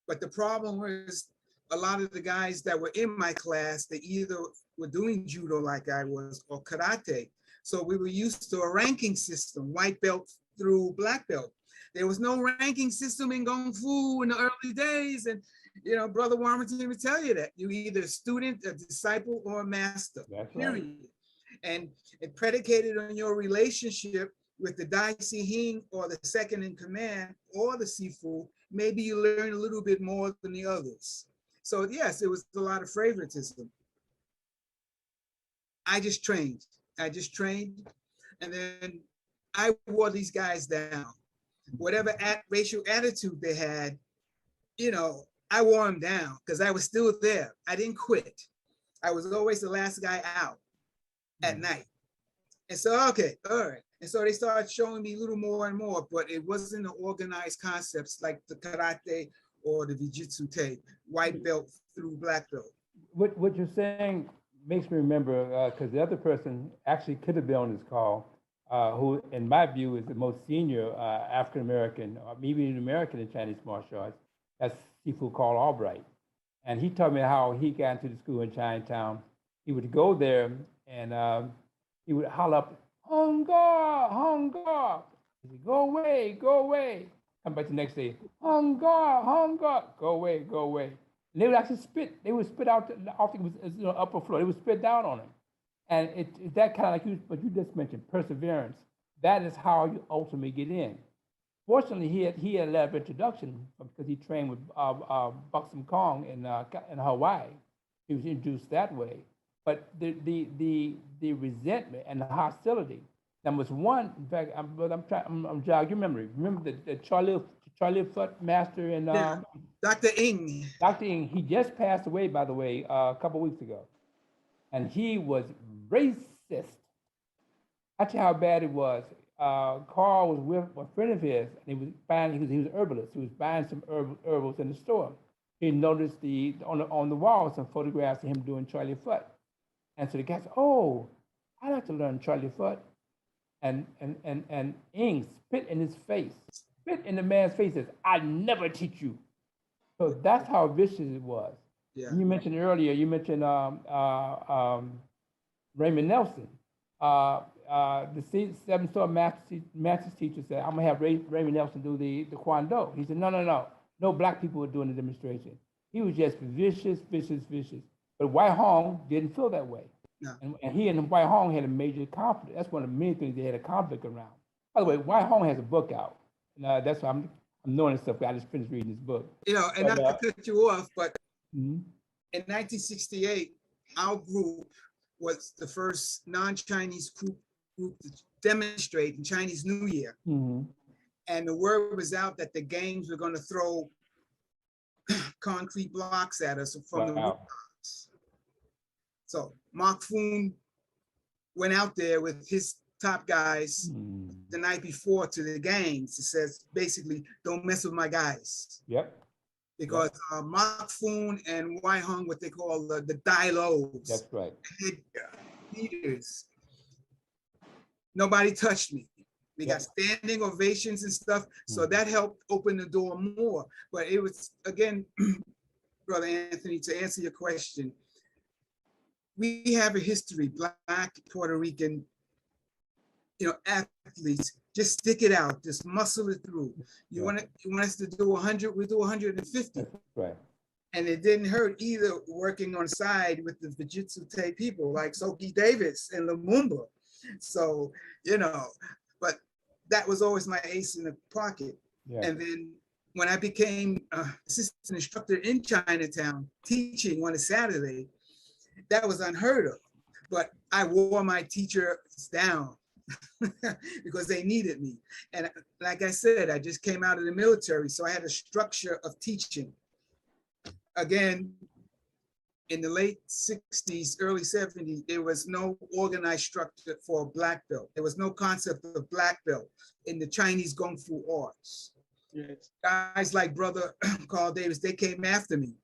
But the problem was a lot of the guys that were in my class, they either were doing judo like I was or karate. So we were used to a ranking system, white belt through black belt. There was no ranking system in Kung Fu in the early days. And, you know, Brother Warrington would tell you that. You're either a student, a disciple, or a master, period. Right. And it predicated on your relationship with the Dai Si Hing or the second in command or the Sifu. Maybe you learn a little bit more than the others. So yes, it was a lot of favoritism. I just trained, and then I wore these guys down. Whatever racial attitude they had, you know, I wore them down because I was still there. I didn't quit. I was always the last guy out at night. And so, okay, all right. And so they started showing me a little more and more, but it wasn't the organized concepts like the karate or the Vijitsu tape, white belt through black belt. What you're saying makes me remember, because the other person actually could have been on this call, who in my view is the most senior African-American, or maybe even American in Chinese martial arts, that's Sifu Carl Albright. And he told me how he got into the school in Chinatown. He would go there and he would holler up, "Hunger, hunger!" He said, "Go away, go away." Come back the next day, "Hunger, hunger!" "Go away, go away." And they would actually spit. They would spit out off the upper floor. They would spit down on him. And it's that kind of like what you just mentioned, perseverance. That is how you ultimately get in. Fortunately, he had a lot of introduction because he trained with Buxom Kong in Hawaii. He was introduced that way. But the resentment and the hostility. That was one. In fact, I'm jog your memory. Remember the Charlie Foot master and Dr. Ng. Dr. Ng. He just passed away, by the way, a couple of weeks ago, and he was racist. I tell you how bad it was. Carl was with a friend of his, and he was an herbalist. He was buying some herbals in the store. He noticed on the wall some photographs of him doing Charlie Foot. And so the guy said, "Oh, I'd like to learn Charlie Foot. And Ing spit in his face, spit in the man's face, says, I never teach you. So that's how vicious it was. Yeah. You mentioned earlier, you mentioned Raymond Nelson. The seven-star master's teacher said, I'm gonna have Raymond Nelson do the Kwando. He said, no black people were doing the demonstration. He was just vicious. But White Hong didn't feel that way. No. And he and White Hong had a major conflict. That's one of the many things they had a conflict around. By the way, White Hong has a book out. And that's why I'm knowing this stuff. I just finished reading this book. You know, and But, not to cut you off, but Mhm. in 1968, our group was the first non-Chinese group to demonstrate in Chinese New Year. Mhm. And the word was out that the gangs were going to throw concrete blocks at us from the Wow. rooftops. So Mark Foon went out there with his top guys Mhm. the night before to the gangs. It says basically, don't mess with my guys. Yep, Because Mark Foon and Wai Hung, what they call the Dailos, that's right. head leaders. Nobody touched me. We got standing ovations and stuff. So that helped open the door more. But it was, again, Brother Anthony, to answer your question, we have a history, Black, Puerto Rican, athletes. Just stick it out, just muscle it through. You want us to do 100, we do 150. That's right. And it didn't hurt either working on side with the Fujitsu type people like Soki Davis and Lumumba. So, but that was always my ace in the pocket. Yeah. And then when I became assistant instructor in Chinatown, teaching on a Saturday, that was unheard of. But I wore my teachers down because they needed me. And like I said, I just came out of the military, so I had a structure of teaching. Again, in the late 60s, early 70s, there was no organized structure for a black belt. There was no concept of black belt in the Chinese Kung Fu arts. Yes. Guys like Brother Carl Davis, they came after me.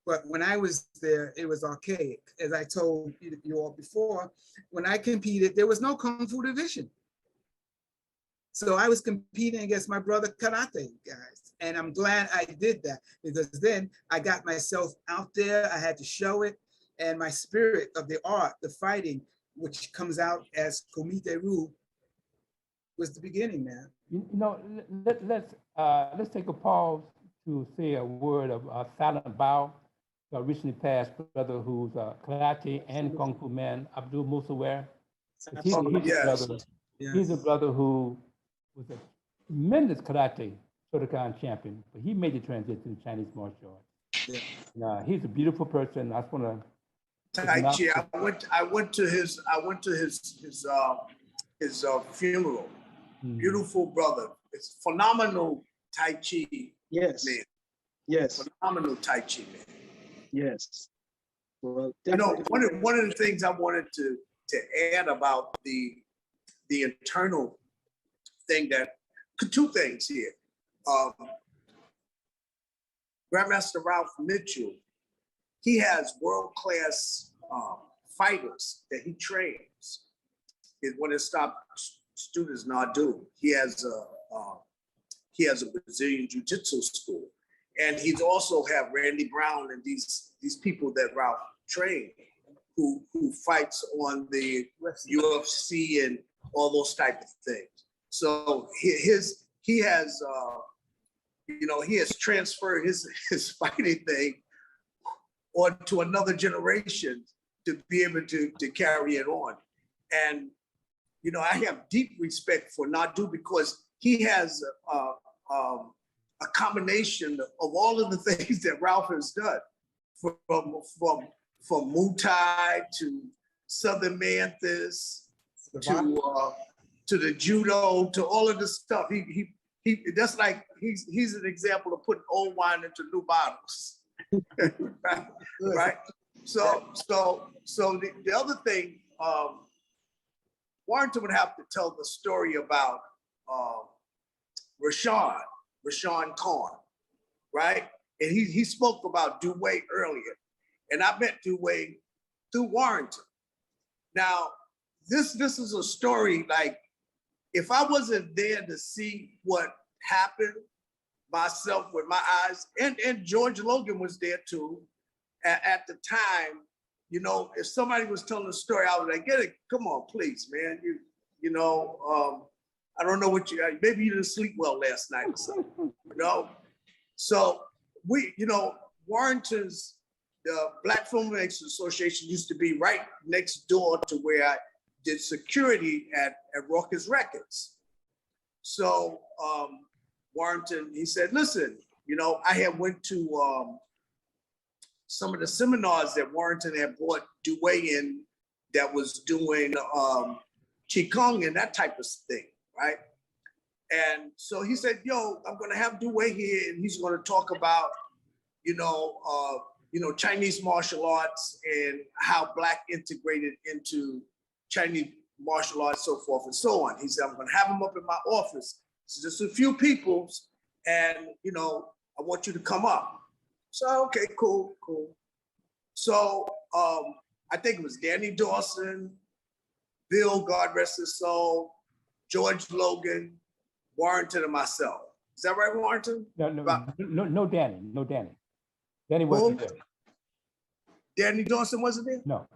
But when I was there, it was archaic. As I told you all before, when I competed, there was no Kung Fu division. So I was competing against my brother karate guys. And I'm glad I did that because then I got myself out there. I had to show it. And my spirit of the art, the fighting, which comes out as Komite Ryu, was the beginning, man. Let's take a pause to say a word of silent bow to our recently passed brother who's a karate and kung fu man, Abdul Musawar. He's a brother who was a tremendous karate Shotokan champion, but he made the transition to Chinese martial arts. Yeah. He's a beautiful person. I just want to. Tai Chi. I went to his funeral. Beautiful brother. It's phenomenal Tai Chi. Yes. Man. Yes. Phenomenal Tai Chi man. Yes. Well, one of the things I wanted to add about the internal thing two things here. Grandmaster Ralph Mitchell, he has world-class fighters that he trains. When his top students not do, he has a Brazilian Jiu-Jitsu school, and he's also have Randy Brown and these people that Ralph trained, who fights on the UFC and all those type of things. So he has transferred his fighting thing onto another generation to be able to carry it on. And I have deep respect for Nadu because he has a combination of all of the things that Ralph has done, from Muay Thai to Southern Mantis to the judo to all of the stuff. He that's like he's an example of putting old wine into new bottles. right? So the other thing, Warrington would have to tell the story about Rashawn Khan, right? And he spoke about Dewey earlier. And I met Dewey through Warrington. Now, this is a story, like, if I wasn't there to see what happened myself with my eyes, and George Logan was there too, at the time, you know, if somebody was telling a story, I was like, get it, come on, please, man. You know, I don't know what maybe you didn't sleep well last night or something, you know? So we, you know, Warrington's, the Black Filmmakers Association used to be right next door to where I did security at Raucous Records. So Warrington, he said, listen, you know, I had went to some of the seminars that Warrington had brought Dewey in that was doing Qigong and that type of thing, right? And so he said, yo, I'm gonna have Dewey here and he's gonna talk about, you know, Chinese martial arts and how Black integrated into Chinese martial arts, so forth and so on. He said, I'm gonna have him up in my office. So just a few people, and you know, I want you to come up. So, okay, cool. So I think it was Danny Dawson, Bill, God rest his soul, George Logan, Warrington, and myself. Is that right, Warrington? No, Danny. Danny wasn't there. Danny Dawson wasn't there? No.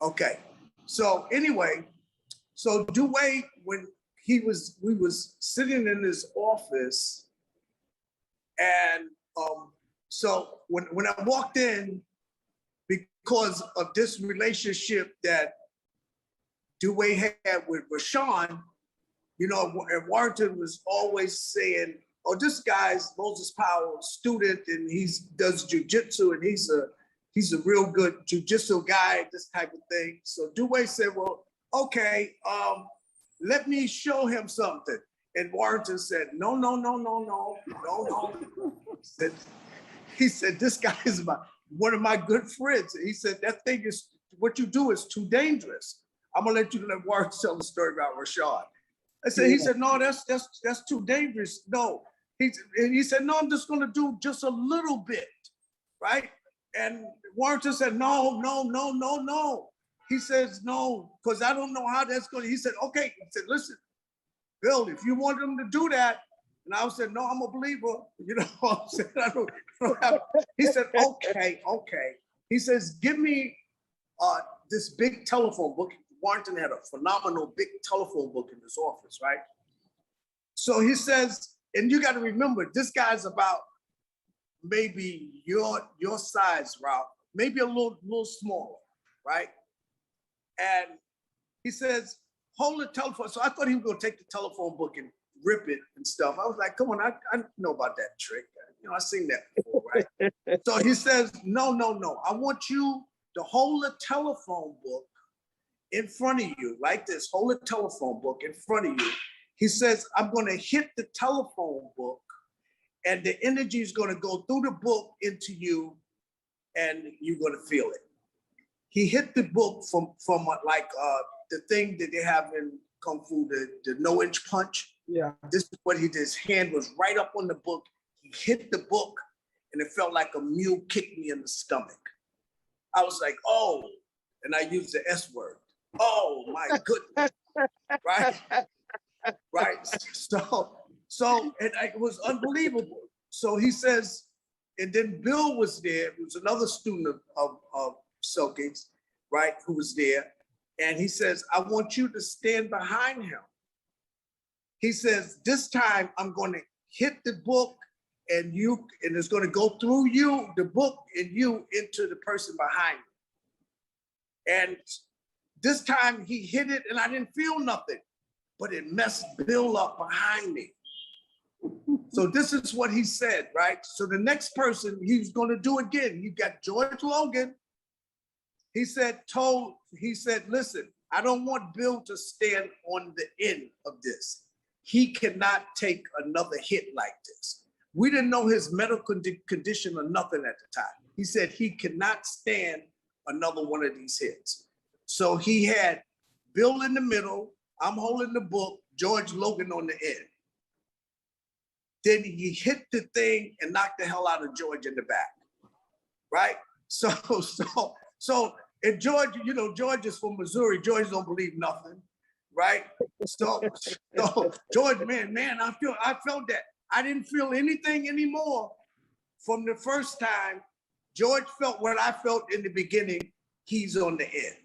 Okay. So anyway, so Dewey, when we was sitting in his office, and so when I walked in, because of this relationship that Dewey had with Rashawn, you know, and Warrington was always saying, oh, this guy's Moses Powell student, and he does jujitsu, and he's a real good jujitsu guy, this type of thing. So Dewey said, well, okay, let me show him something. And Warrington said, no. He said, this guy is one of my good friends. He said, that thing is, what you do is too dangerous. I'm gonna let Warrington tell the story about Rashad. He said, no, that's too dangerous. No. He said, no, I'm just gonna do just a little bit, right? And Warrington said, no. He says, no, because I don't know how that's going to. He said, okay. He said, listen, Bill, if you want him to do that, and I said, no, I'm a believer. You know what I'm saying? I don't have. He said, okay. He says, give me this big telephone book. Warrington had a phenomenal big telephone book in his office, right? So he says, and you got to remember, this guy's about maybe your size, Ralph, maybe a little smaller, right? And he says, hold the telephone. So I thought he was gonna take the telephone book and rip it and stuff. I was like, come on, I know about that trick. You know, I've seen that before, right? So he says, no. I want you to hold the telephone book in front of you, like this. Hold the telephone book in front of you. He says, I'm gonna hit the telephone book and the energy is gonna go through the book into you and you're gonna feel it. He hit the book from like the thing that they have in Kung Fu, the no-inch punch. Yeah. This is what he did. His hand was right up on the book. He hit the book and it felt like a mule kicked me in the stomach. I was like, oh, and I used the S word. Oh my goodness, right? Right. So and it was unbelievable. So he says, and then Bill was there. He was another student of Silkings, right, who was there. And he says, I want you to stand behind him. He says, this time I'm going to hit the book and it's going to go through you, the book, and you into the person behind you. And this time he hit it and I didn't feel nothing, but it messed Bill up behind me. So this is what he said, right? So the next person he was going to do again, you got George Logan. He said, listen, I don't want Bill to stand on the end of this. He cannot take another hit like this. We didn't know his medical condition or nothing at the time. He said he cannot stand another one of these hits. So he had Bill in the middle, I'm holding the book, George Logan on the end. Then he hit the thing and knocked the hell out of George in the back, right? So And George, you know, George is from Missouri. George don't believe nothing, right? So George, man, I felt that. I didn't feel anything anymore from the first time. George felt what I felt in the beginning. He's on the end.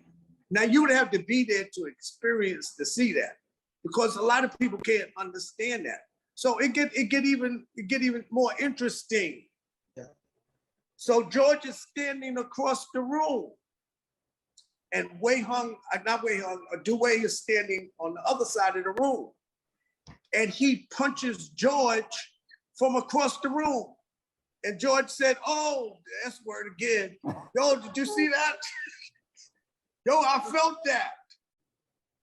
Now you would have to be there to experience to see that, because a lot of people can't understand that. So it get even more interesting. Yeah. So George is standing across the room, and Dewey is standing on the other side of the room, and he punches George from across the room. And George said, "Oh, that's word again. Yo, did you see that? Yo, I felt that."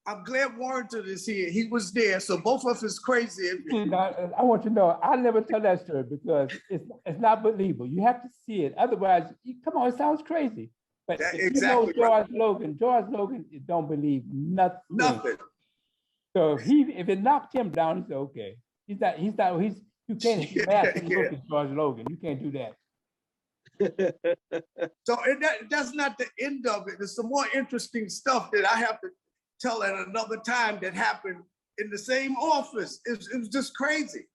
I'm glad Warrington is here. He was there, so both of us is crazy. I want you to know, I never tell that story because it's not believable. You have to see it. Otherwise, come on, it sounds crazy. But if exactly you know George Logan don't believe nothing. Nothing. So if it knocked him down, he said, okay. You can't look at George Logan. You can't do that. So that's not the end of it. There's some more interesting stuff that I have to tell at another time that happened in the same office. It was just crazy.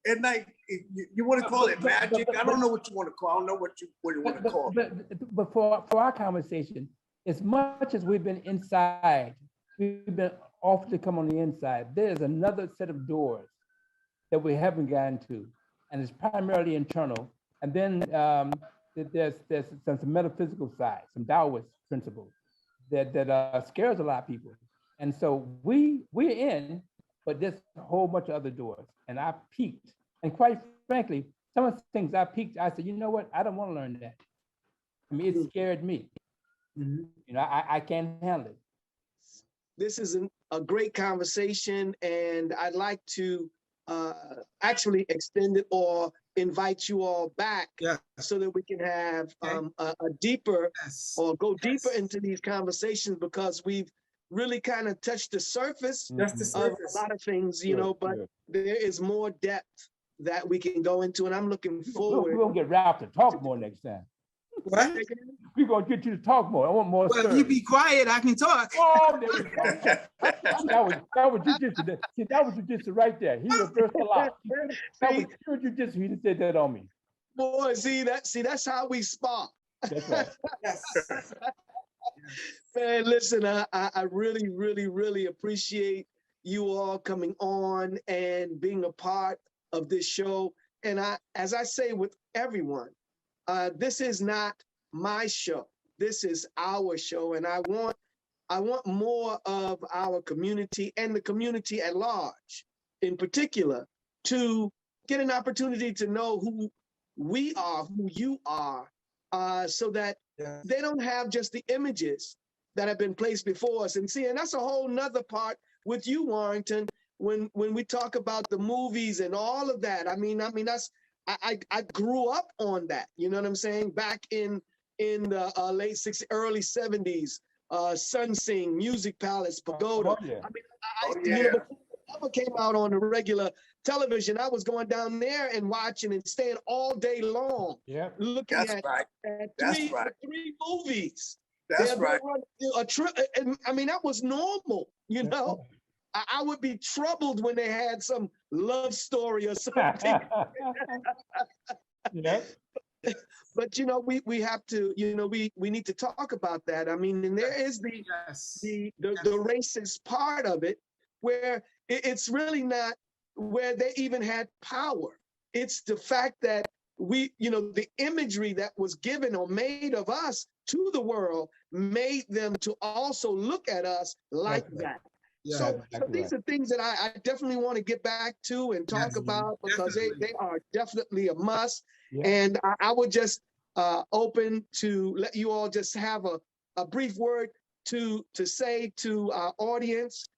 And like, you want to call it magic? I don't know what you want to call. I don't know what you want to call it. But for our conversation, as much as we've been inside, we've been offered to come on the inside. There's another set of doors that we haven't gotten to, and it's primarily internal. And then there's some metaphysical side, some Taoist principles that scares a lot of people. And so we're in, but there's a whole bunch of other doors. And I peeked. And quite frankly, some of the things I peeked, I said, you know what? I don't want to learn that. I mean, it scared me. Mm-hmm. You know, I can't handle it. This is a great conversation, and I'd like to actually extend it or invite you all back so that we can have a deeper or go deeper into these conversations, because we've really kind of touched the surface of a lot of things, you know, but there is more depth that we can go into, and I'm looking forward. We're gonna get Ralph to talk more next time. What? We're gonna get you to talk more. I want more. Well, if you be quiet, I can talk. Oh, there we go. that was jujitsu. See, that was jujitsu right there. He reversed a lot. That was pure jujitsu. He just did that on me. Boy, that's how we spar. That's right. Yes. Man, listen, I really, really, really appreciate you all coming on and being a part of this show. And as I say with everyone, this is not my show. This is our show, and I want more of our community and the community at large, in particular, to get an opportunity to know who we are, who you are, so that they don't have just the images that have been placed before us. And that's a whole nother part with you, Warrington, when we talk about the movies and all of that. I mean, that's I grew up on that. You know what I'm saying? Back in the late 60s, early 70s, Sun Sing, Music Palace, Pagoda. Oh, yeah. You know, before it ever came out on the regular television, I was going down there and watching and staying all day long, looking at three movies. That's right. I mean, that was normal, you know. I would be troubled when they had some love story or something. But, you know, we have to, you know, we need to talk about that. I mean, and there is the racist part of it, where it's really not where they even had power. It's the fact that we, you know, the imagery that was given or made of us to the world made them to also look at us like that. Yeah, so these are things that I definitely want to get back to and talk about, because they are definitely a must. Yeah. And I would just open to let you all just have a brief word to say to our audience,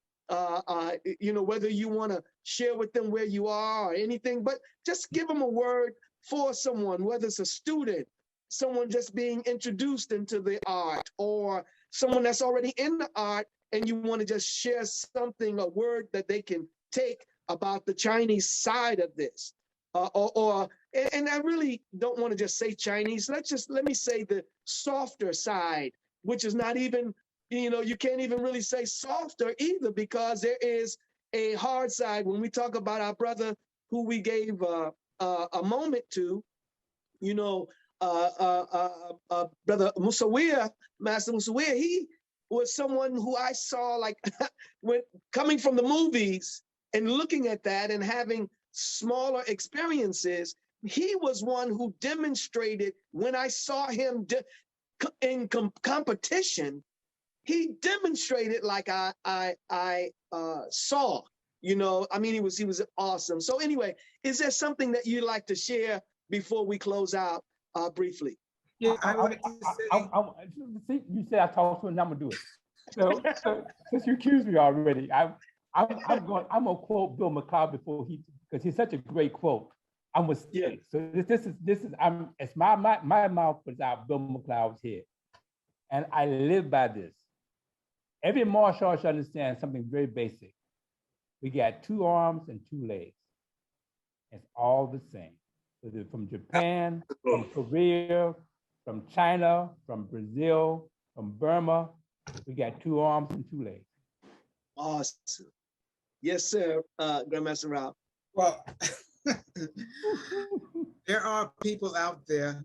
you know, whether you want to share with them where you are or anything, but just give them a word for someone, whether it's a student, someone just being introduced into the art, or someone that's already in the art and you want to just share something, a word that they can take about the Chinese side of this. And I really don't want to just say Chinese. Let me say the softer side which is not even, you can't even really say softer either, because there is a hard side. When we talk about our brother who we gave a moment to, Brother Musawiya, Master Musawiya, he was someone who I saw like when coming from the movies and looking at that and having smaller experiences. He was one who demonstrated, when I saw him in competition, he demonstrated like I saw. He was awesome. So anyway, is there something that you'd like to share before we close out briefly? Yeah, I wanted to say. You said I talked to him, and I'm gonna do it. So since you accused me already, I'm gonna quote Bill McCloud because he's such a great quote. I'm gonna steal. So this is it's my mouth was out Bill McCloud's head, and I live by this. Every martial artist should understand something very basic. We got 2 arms and 2 legs. It's all the same. Whether from Japan, from Korea, from China, from Brazil, from Burma, we got 2 arms and 2 legs. Awesome. Yes, sir, Grandmaster Ralph. Well, there are people out there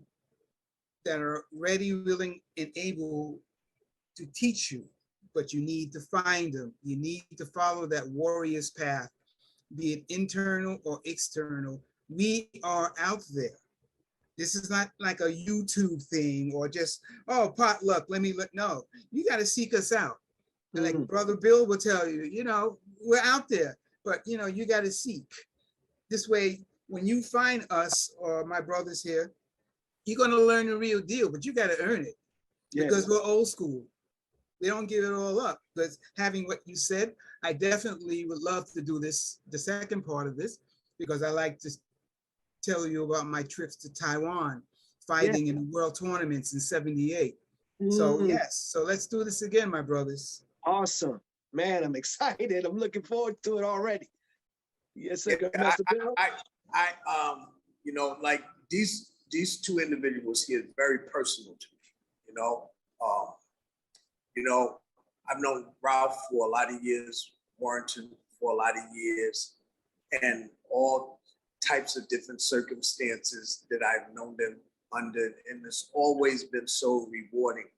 that are ready, willing, and able to teach you, but you need to find them. You need to follow that warrior's path, be it internal or external. We are out there. This is not like a YouTube thing or just, potluck, no, you got to seek us out. And like Brother Bill will tell you, we're out there, but you got to seek. This way, when you find us or my brothers here, you're going to learn the real deal, but you got to earn it because we're old school. They don't give it all up. But having what you said, I definitely would love to do this, the second part of this, because I like to tell you about my trips to Taiwan, fighting in the world tournaments in '78. So yes, so let's do this again, my brothers. Awesome. Man, I'm excited. I'm looking forward to it already. Yes, sir. Like these 2 individuals here, very personal to me, I've known Ralph for a lot of years, Warrington for a lot of years, and all types of different circumstances that I've known them under, and it's always been so rewarding.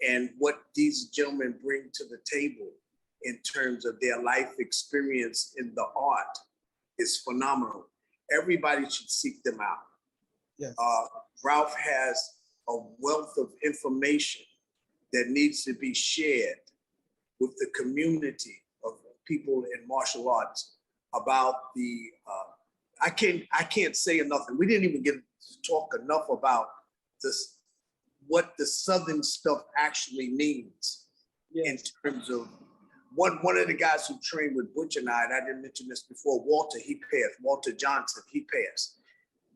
And what these gentlemen bring to the table in terms of their life experience in the art is phenomenal. Everybody should seek them out. Yes. Ralph has a wealth of information that needs to be shared with the community of people in martial arts about the, I can't say enough. We didn't even get to talk enough about this, what the Southern stuff actually means in terms of one of the guys who trained with Butch and I didn't mention this before, Walter, he passed. Walter Johnson, he passed.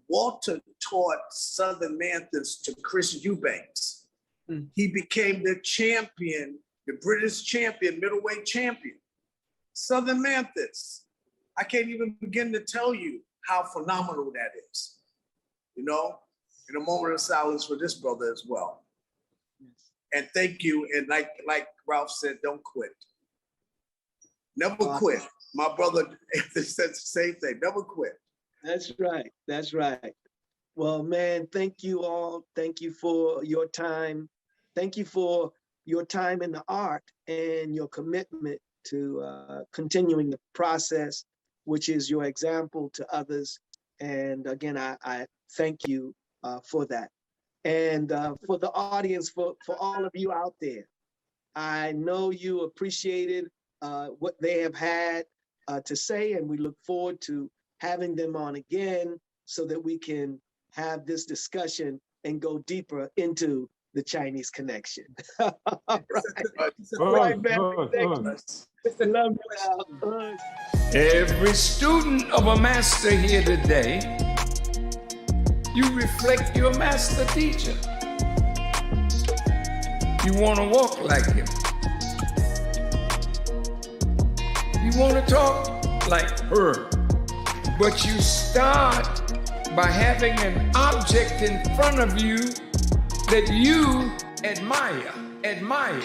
Walter taught Southern Manthus to Chris Eubanks. He became the champion, the British champion, middleweight champion. Southern Manthus. I can't even begin to tell you how phenomenal that is. In a moment of silence for this brother as well. And thank you. And like Ralph said, don't quit. Never quit. My brother said the same thing. Never quit. That's right. That's right. Well, man, thank you all. Thank you for your time. Thank you for your time in the art and your commitment to continuing the process, which is your example to others. And again, I thank you for that. And for the audience, for all of you out there, I know you appreciated what they have had to say, and we look forward to having them on again so that we can have this discussion and go deeper into the Chinese connection. All right, man. Every student of a master here today, you reflect your master teacher. You want to walk like him. You want to talk like her. But you start by having an object in front of you that you admire admire.